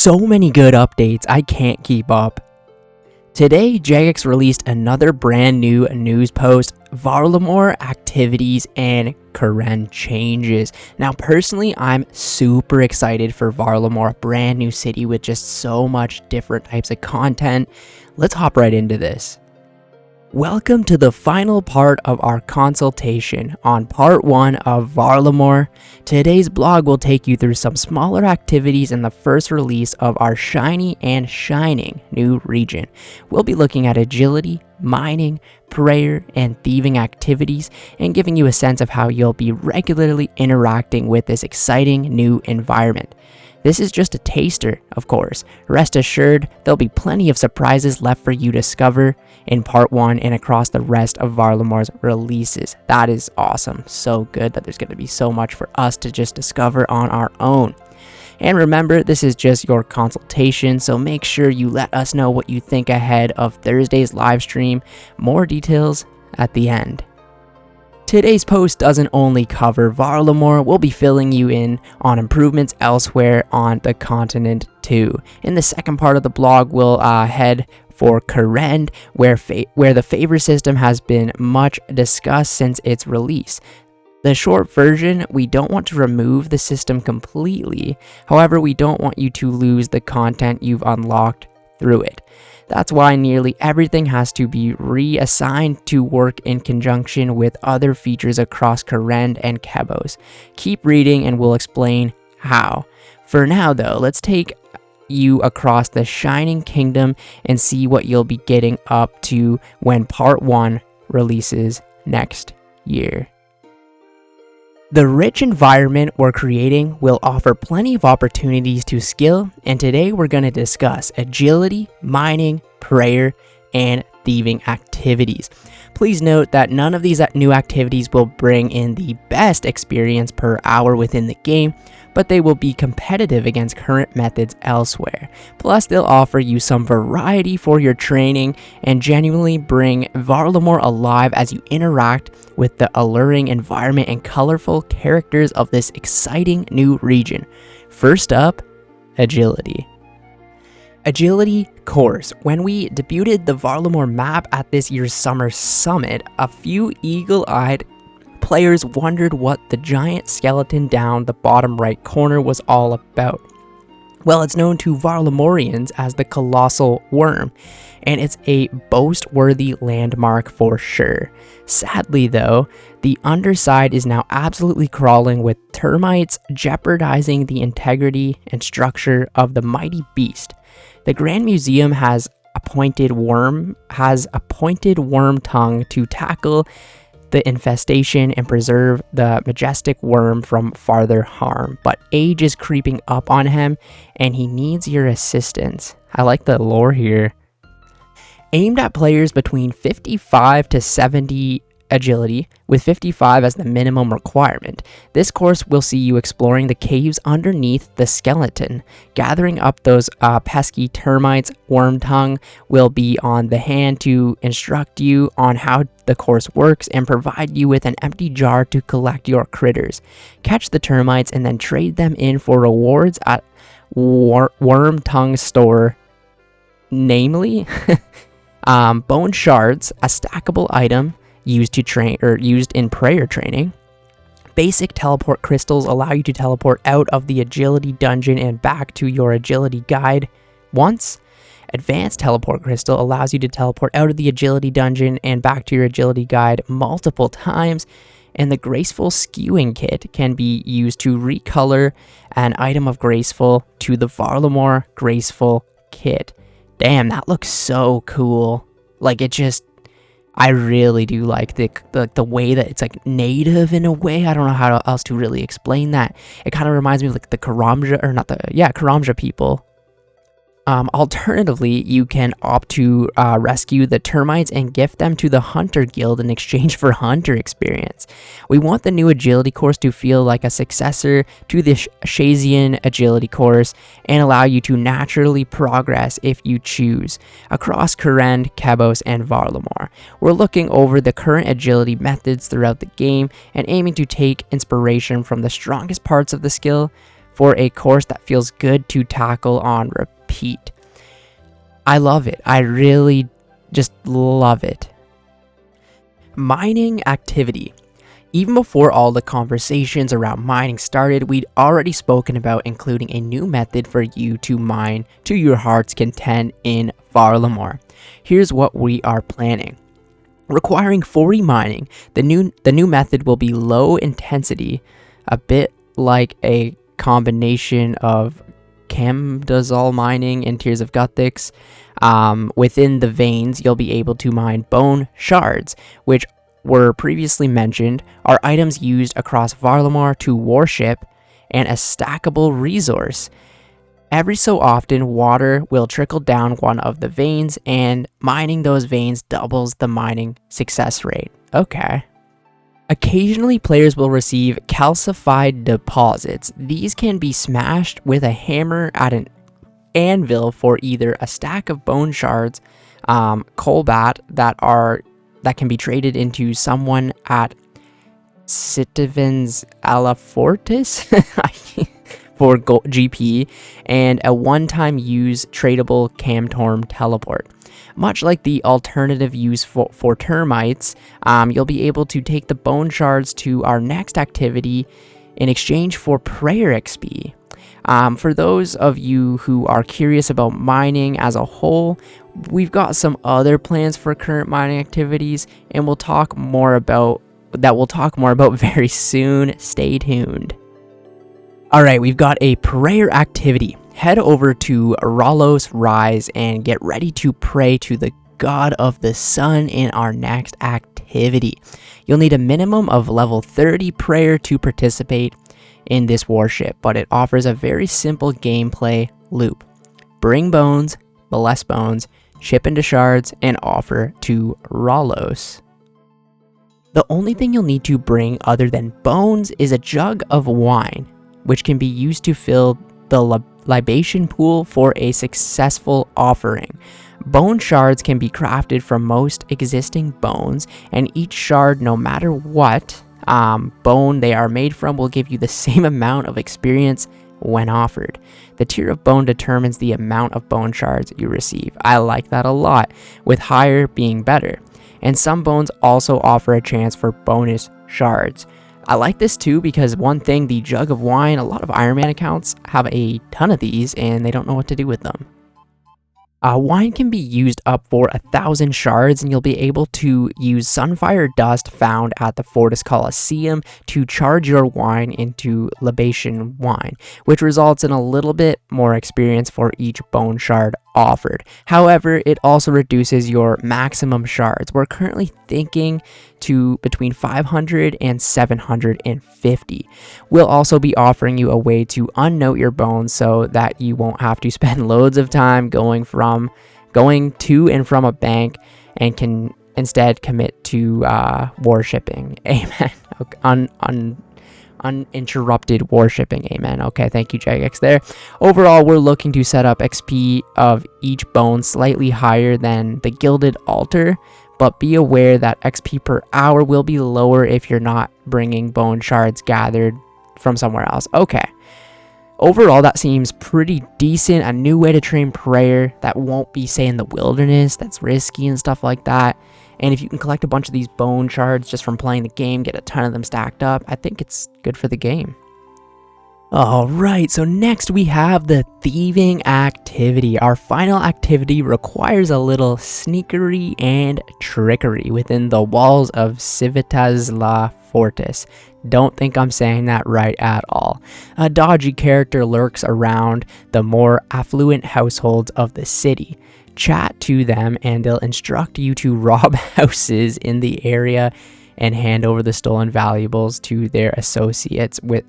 So many good updates, I can't keep up. Today, Jagex released another brand new news post, Varlamore activities and current changes. Now, personally, I'm super excited for Varlamore, a brand new city with just so much different types of content. Let's hop right into this. Welcome to the final part of our consultation on part 1 of Varlamore. Today's blog will take you through some smaller activities in the first release of our shiny and shining new region. We'll be looking at agility, mining, prayer, and thieving activities and giving you a sense of how you'll be regularly interacting with this exciting new environment. This is just a taster, of course. Rest assured, there'll be plenty of surprises left for you to discover in part 1 and across the rest of Varlamore's releases. That is awesome. So good that there's going to be so much for us to just discover on our own. And remember, this is just your consultation, so make sure you let us know what you think ahead of Thursday's live stream. More details at the end. Today's post doesn't only cover Varlamore, we'll be filling you in on improvements elsewhere on the continent too. In the second part of the blog, we'll head for Kurend, where the favor system has been much discussed since its release. The short version, we don't want to remove the system completely, however we don't want you to lose the content you've unlocked through it. That's why nearly everything has to be reassigned to work in conjunction with other features across Kurend and Kebos. Keep reading and we'll explain how. For now though, let's take you across the Shining Kingdom and see what you'll be getting up to when part 1 releases next year. The rich environment we're creating will offer plenty of opportunities to skill, and today we're going to discuss agility, mining, prayer, and thieving activities. Please note that none of these new activities will bring in the best experience per hour within the game, but they will be competitive against current methods elsewhere. Plus, they'll offer you some variety for your training and genuinely bring Varlamore alive as you interact with the alluring environment and colorful characters of this exciting new region. First up, agility. Agility course. When we debuted the Varlamore map at this year's Summer Summit, a few eagle-eyed players wondered what the giant skeleton down the bottom right corner was all about. Well, it's known to Varlamoreans as the Colossal Worm, and it's a boast-worthy landmark for sure. Sadly though, the underside is now absolutely crawling with termites, jeopardizing the integrity and structure of the mighty beast. The Grand Museum has appointed worm tongue to tackle the infestation and preserve the majestic worm from farther harm, but age is creeping up on him and he needs your assistance. I like the lore here. Aimed at players between 55 to 70 agility, with 55 as the minimum requirement. This course will see you exploring the caves underneath the skeleton. Gathering up those pesky termites, worm tongue will be on the hand to instruct you on how the course works and provide you with an empty jar to collect your critters. Catch the termites and then trade them in for rewards at worm tongue store, namely bone shards, a stackable item used to train or used in prayer training. Basic teleport crystals allow you to teleport out of the agility dungeon and back to your agility guide once. Advanced teleport crystal allows you to teleport out of the agility dungeon and back to your agility guide multiple times. And the graceful skewing kit can be used to recolor an item of graceful to the Varlamore graceful kit. Damn, that looks so cool. Like, it just, I really do like the way that it's like native in a way. I don't know how else to really explain that. It kind of reminds me of like the Karamja people. Alternatively, you can opt to rescue the termites and gift them to the Hunter Guild in exchange for Hunter experience. We want the new agility course to feel like a successor to the Shazian agility course and allow you to naturally progress if you choose across Kurend, Kebos, and Varlamore. We're looking over the current agility methods throughout the game and aiming to take inspiration from the strongest parts of the skill for a course that feels good to tackle on repeat. I love it. I really just love it. Mining activity. Even before all the conversations around mining started, we'd already spoken about including a new method for you to mine to your heart's content in Varlamore. Here's what we are planning. Requiring 40 mining, the new method will be low intensity, a bit like a combination of Camdazol mining and Tears of Guthix. Within the veins, you'll be able to mine bone shards, which were previously mentioned, are items used across Varlamore to worship and a stackable resource. Every so often, water will trickle down one of the veins, and mining those veins doubles the mining success rate. Okay. Occasionally, players will receive calcified deposits. These can be smashed with a hammer at an anvil for either a stack of bone shards, Colbat, that can be traded into someone at Thieving's Alafortis for GP, and a one-time use tradable Camtorm teleport. Much like the alternative use for termites, you'll be able to take the bone shards to our next activity in exchange for prayer XP. For those of you who are curious about mining as a whole, we've got some other plans for current mining activities, and we'll talk more about very soon. Stay tuned. Alright, we've got a prayer activity. Head over to Ralos Rise and get ready to pray to the God of the Sun in our next activity. You'll need a minimum of level 30 prayer to participate in this worship, but it offers a very simple gameplay loop. Bring bones, bless bones, chip into shards, and offer to Ralos. The only thing you'll need to bring other than bones is a jug of wine, which can be used to fill the libation pool for a successful offering. Bone shards can be crafted from most existing bones, and each shard, no matter what bone they are made from, will give you the same amount of experience when offered. The tier of bone determines the amount of bone shards you receive. I like that a lot, with higher being better. And some bones also offer a chance for bonus shards. I like this too because one thing, the Jug of Wine, a lot of Ironman accounts have a ton of these and they don't know what to do with them. Wine can be used up for 1,000 shards, and you'll be able to use Sunfire Dust found at the Fortis Coliseum to charge your wine into libation wine, which results in a little bit more experience for each bone shard offered. However, it also reduces your maximum shards. We're currently thinking to between 500 and 750. We'll also be offering you a way to unnote your bones so that you won't have to spend loads of time going to and from a bank, and can instead commit to worshipping. Amen. Uninterrupted worshipping. Amen. Okay, thank you, Jagex there. Overall, we're looking to set up XP of each bone slightly higher than the Gilded Altar, but be aware that XP per hour will be lower if you're not bringing bone shards gathered from somewhere else. Okay. Overall, that seems pretty decent. A new way to train prayer that won't be, say, in the wilderness, that's risky and stuff like that. And if you can collect a bunch of these bone shards just from playing the game, get a ton of them stacked up, I think it's good for the game. Alright, so next we have the Thieving activity. Our final activity requires a little sneakery and trickery within the walls of Civitas La Fortis. Don't think I'm saying that right at all. A dodgy character lurks around the more affluent households of the city. Chat to them and they'll instruct you to rob houses in the area and hand over the stolen valuables to their associates with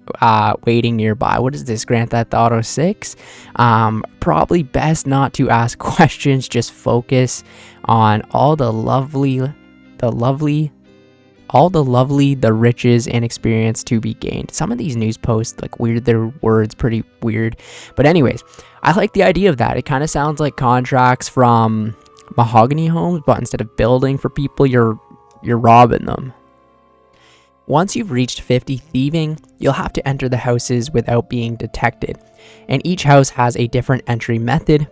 waiting nearby. What is this, Grand Theft Auto 6? Probably best not to ask questions, just focus on all the riches and experience to be gained. Some of these news posts, like, weird, their words pretty weird. But anyways, I like the idea of that. It kind of sounds like contracts from Mahogany Homes, but instead of building for people, you're robbing them. Once you've reached 50 thieving, you'll have to enter the houses without being detected, and each house has a different entry method.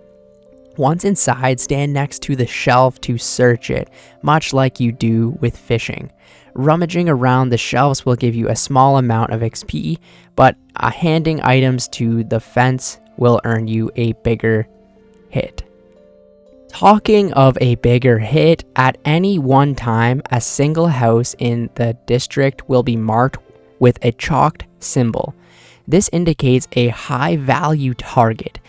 Once inside, stand next to the shelf to search it, much like you do with fishing. Rummaging around the shelves will give you a small amount of XP, but handing items to the fence will earn you a bigger hit. Talking of a bigger hit, at any one time, a single house in the district will be marked with a chalked symbol. This indicates a high value target.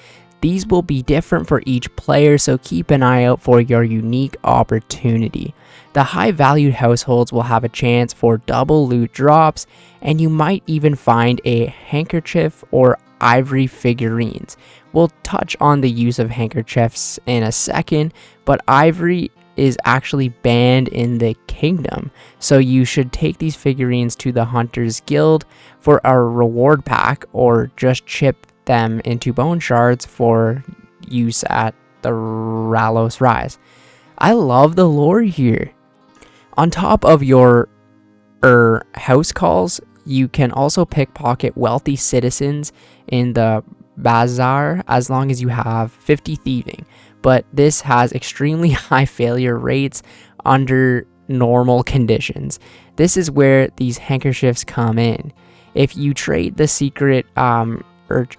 These will be different for each player, so keep an eye out for your unique opportunity. The high valued households will have a chance for double loot drops, and you might even find a handkerchief or ivory figurines. We'll touch on the use of handkerchiefs in a second, but ivory is actually banned in the kingdom, so you should take these figurines to the Hunters Guild for a reward pack, or just chip them into bone shards for use at the Ralos Rise. I love the lore here. On top of your house calls, you can also pickpocket wealthy citizens in the bazaar as long as you have 50 thieving, but this has extremely high failure rates under normal conditions. This is where these handkerchiefs come in. If you trade the secret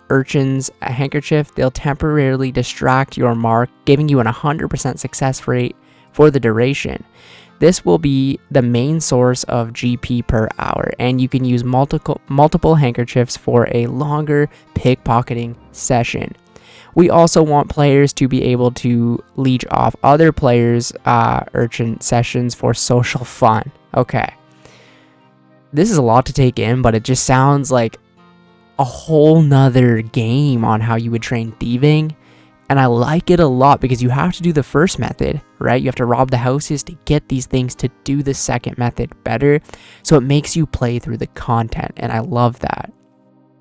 urchin's handkerchief, they'll temporarily distract your mark, giving you an 100% success rate for the duration. This will be the main source of GP per hour, and you can use multiple handkerchiefs for a longer pickpocketing session. We also want players to be able to leech off other players' urchin sessions for social fun. Okay. This is a lot to take in, but it just sounds like a whole nother game on how you would train thieving. And I like it a lot because you have to do the first method, right? You have to rob the houses to get these things to do the second method better. So it makes you play through the content, and I love that.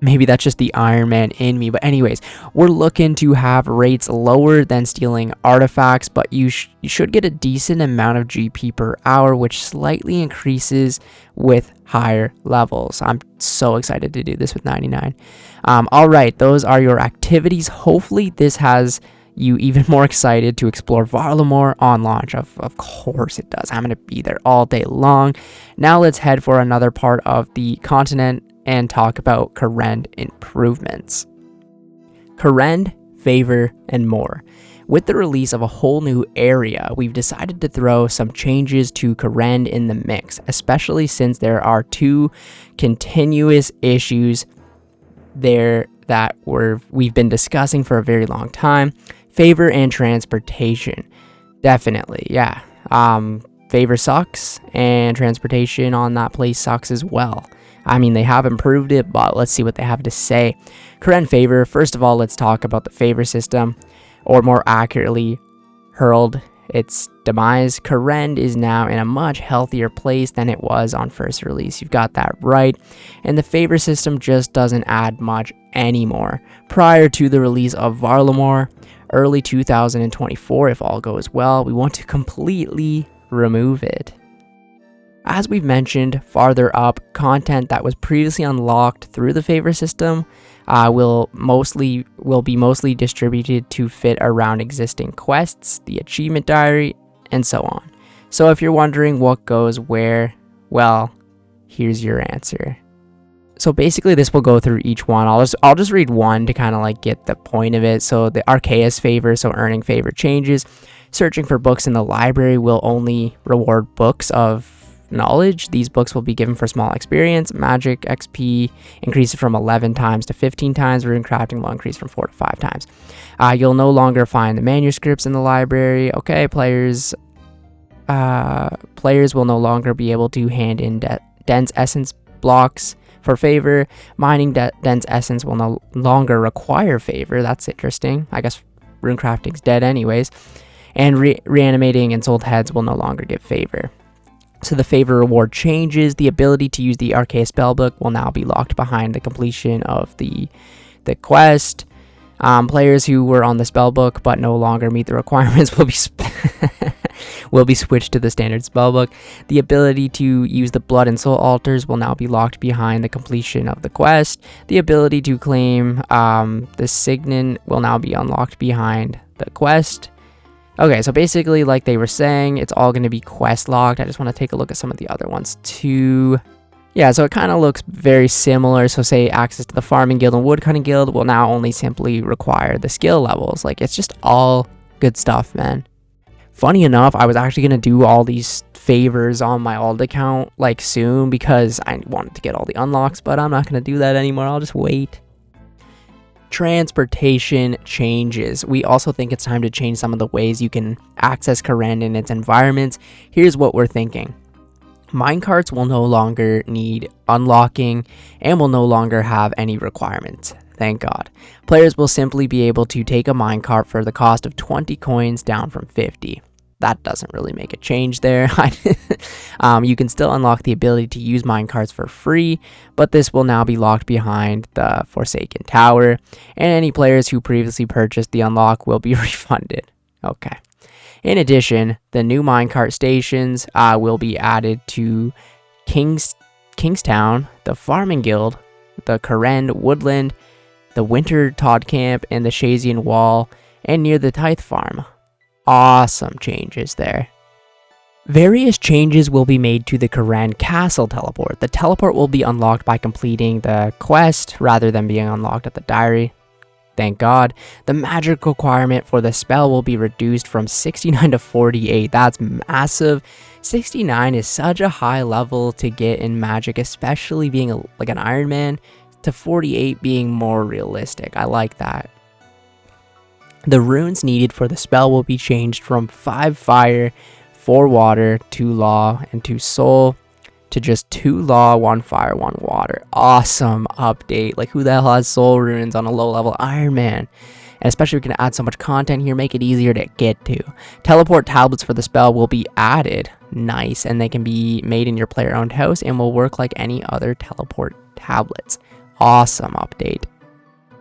Maybe that's just the Iron Man in me. But anyways, we're looking to have rates lower than stealing artifacts, but you should get a decent amount of GP per hour, which slightly increases with higher levels. I'm so excited to do this with 99. All right, those are your activities. Hopefully this has you even more excited to explore Varlamore on launch. Of course it does. I'm going to be there all day long. Now let's head for another part of the continent and talk about Karen improvements. Karen, favor, and more. With the release of a whole new area, we've decided to throw some changes to Karen in the mix, especially since there are two continuous issues there that we've been discussing for a very long time. Favor and transportation. Definitely, yeah. Favor sucks, and transportation on that place sucks as well. I mean, they have improved it, but let's see what they have to say. Karen favor. First of all, let's talk about the favor system, or more accurately, hurled its demise. Karen is now in a much healthier place than it was on first release. You've got that right. And the favor system just doesn't add much anymore. Prior to the release of Varlamore, early 2024, if all goes well, we want to completely remove it. As we've mentioned farther up, content that was previously unlocked through the favor system will be mostly distributed to fit around existing quests, the achievement diary, and so on. So if you're wondering what goes where, well, here's your answer. So basically this will go through each one. I'll just read one to kind of like get the point of it. So the Arceus favor, so earning favor changes. Searching for books in the library will only reward books of knowledge. These books will be given for small experience. Magic XP increases from 11 times to 15 times. Rune crafting will increase from 4 to 5 times. You'll no longer find the manuscripts in the library. Okay, players will no longer be able to hand in dense essence blocks for favor. Mining dense essence will no longer require favor. That's interesting. I guess rune crafting's dead anyways. And reanimating ensouled heads will no longer give favor. So the favor reward changes. The ability to use the Arceus spellbook will now be locked behind the completion of the quest. Players who were on the spellbook but no longer meet the requirements will be switched to the standard spellbook. The ability to use the blood and soul altars will now be locked behind the completion of the quest. The ability to claim the signet will now be unlocked behind the quest. Okay, so basically, like they were saying, it's all going to be quest locked. I just want to take a look at some of the other ones too. Yeah, so it kind of looks very similar. So say access to the farming guild and woodcutting guild will now only simply require the skill levels. Like, it's just all good stuff, man. Funny enough, I was actually going to do all these favors on my alt account like soon because I wanted to get all the unlocks, but I'm not going to do that anymore. I'll just wait. Transportation changes. We also think it's time to change some of the ways you can access Karen and its environments. Here's what we're thinking. Minecarts will no longer need unlocking and will no longer have any requirements. Thank God. Players will simply be able to take a minecart for the cost of 20 coins down from 50. That doesn't really make a change there. You can still unlock the ability to use minecarts for free, but this will now be locked behind the Forsaken Tower, and any players who previously purchased the unlock will be refunded. Okay. In addition, the new minecart stations will be added to Kingstown, the Farming Guild, the Karen Woodland, the Winter Todd Camp, and the Shazian Wall, and near the Tithe Farm. Awesome changes there. Various changes will be made to the Karen Castle teleport. The teleport will be unlocked by completing the quest rather than being unlocked at the diary. Thank God. The magic requirement for the spell will be reduced from 69 to 48. That's massive. 69 is such a high level to get in magic, especially being like an Iron Man, to 48 being more realistic. I like that. The runes needed for the spell will be changed from 5 fire, 4 water, 2 law, and 2 soul to just 2 law, 1 fire, 1 water. Awesome update. Like, who the hell has soul runes on a low level Iron Man? And especially if you're going to add so much content here, make it easier to get to. Teleport tablets for the spell will be added. Nice. And they can be made in your player owned house and will work like any other teleport tablets. Awesome update.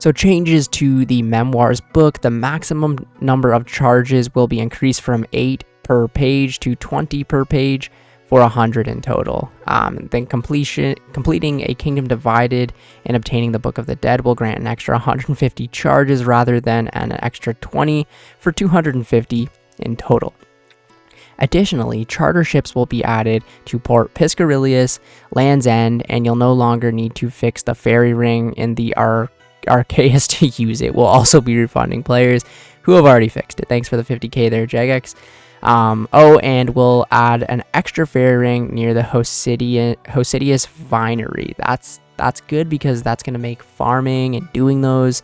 So changes to the Memoirs book. The maximum number of charges will be increased from 8 per page to 20 per page for 100 in total. Then completing a Kingdom Divided and obtaining the Book of the Dead will grant an extra 150 charges rather than an extra 20 for 250 in total. Additionally, charter ships will be added to Port Piscarilius, Land's End, and you'll no longer need to fix the ferry ring in the Arceus to use it. We'll also be refunding players who have already fixed it. Thanks for the 50k there, Jagex. And we'll add an extra ferry ring near the Hosidius Vinery. That's good because that's going to make farming and doing those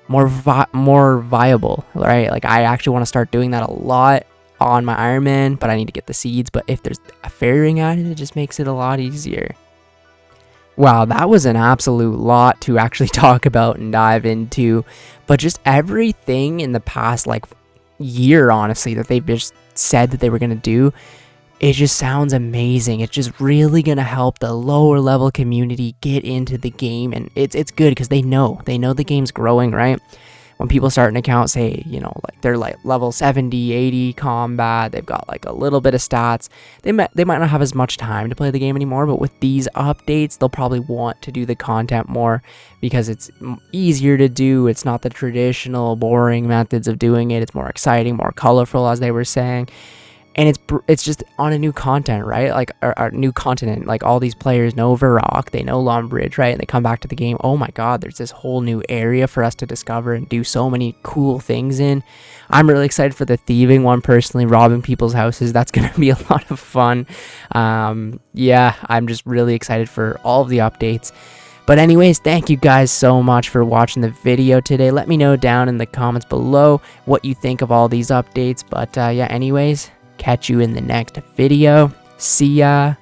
more viable, right? Like, I actually want to start doing that a lot on my Iron Man, but I need to get the seeds. But if there's a ferry ring added, it just makes it a lot easier. Wow, that was an absolute lot to actually talk about and dive into, but just everything in the past like year, honestly, that they've just said that they were going to do, it just sounds amazing. It's just really going to help the lower level community get into the game, and it's good because they know the game's growing, right? When people start an account, say, you know, like they're like level 70, 80 combat, they've got like a little bit of stats, they might not have as much time to play the game anymore, but with these updates, they'll probably want to do the content more because it's easier to do. It's not the traditional boring methods of doing it. It's more exciting, more colorful, as they were saying. And it's just on a new content, right? Like our new continent. Like, all these players know Varrock, they know Longbridge, right? And they come back to the game. Oh my God, there's this whole new area for us to discover and do so many cool things in. I'm really excited for the thieving one personally, robbing people's houses. That's gonna be a lot of fun. Yeah, I'm just really excited for all of the updates. But anyways, thank you guys so much for watching the video today. Let me know down in the comments below what you think of all these updates. But yeah, anyways, catch you in the next video. See ya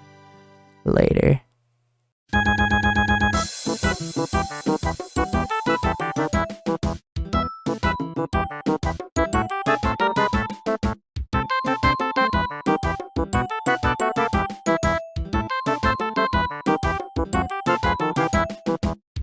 later.